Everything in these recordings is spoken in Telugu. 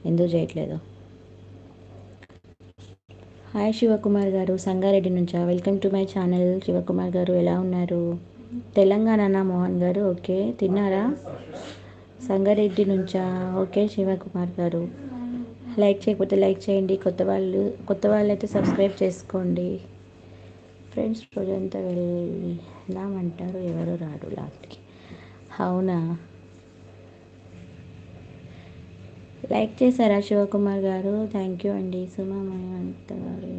ఎందుకు చేయట్లేదు? హాయ్ శివకుమార్ గారు, సంగారెడ్డి నుంచా? Welcome to my channel. Shivakumar గారు ఎలా ఉన్నారు? తెలంగాణ మోహన్ గారు, ఓకే. తిన్నారా? సంగారెడ్డి నుంచా? ఓకే శివకుమార్ గారు. లైక్ చేయకపోతే లైక్ చేయండి. కొత్త వాళ్ళు అయితే సబ్స్క్రైబ్ చేసుకోండి. ఫ్రెండ్స్ రోజంతా వెళ్దామంటారు, ఎవరు రాడు లాస్ట్కి. అవునా? లైక్ చేశారా శివకుమార్ గారు? థ్యాంక్ యూ అండి. సుమమయంత గారు,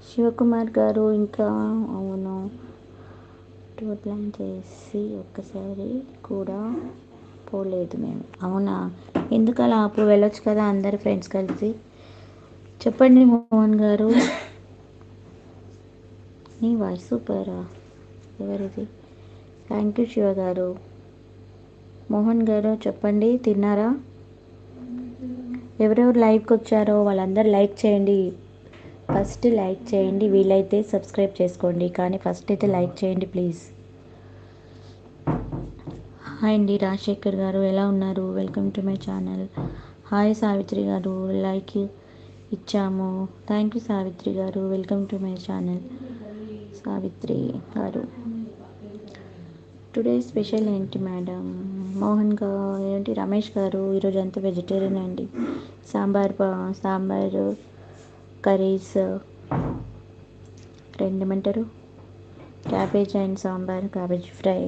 శివకుమార్ గారు ఇంకా అవును, టూర్ ప్లాన్ చేసి ఒక్కసారి కూడా పోలేదు మేము. అవునా? ఎందుకు అలా? అప్పుడు వెళ్ళొచ్చు కదా అందరు ఫ్రెండ్స్ కలిసి. చెప్పండి మోహన్ గారు. నీ వాయిస్ సూపరా? ఎవరిది? థ్యాంక్ యూ శివ గారు. మోహన్ గారు చెప్పండి, తిన్నారా? ఎవరెవరు లైవ్కి వచ్చారో వాళ్ళందరూ లైక్ చేయండి. ఫస్ట్ లైక్ చేయండి, వీలైతే సబ్స్క్రైబ్ చేసుకోండి, కానీ ఫస్ట్ అయితే లైక్ చేయండి ప్లీజ్. హాయ్ అండి రాజశేఖర్ గారు, ఎలా ఉన్నారు? Welcome to my channel. Hi Savitri గారు, లైక్ ఇచ్చాము. థ్యాంక్ యూ సావిత్రి గారు. Welcome to my channel Savitri గారు. టుడే స్పెషల్ ఏంటి మేడం? మోహన్ గారు ఏంటి? రమేష్ గారు ఈరోజు అంతా వెజిటేరియన్ అండి. సాంబారు కర్రీస్ రెండు ఏమంటారు, cabbage and sambar, cabbage fry,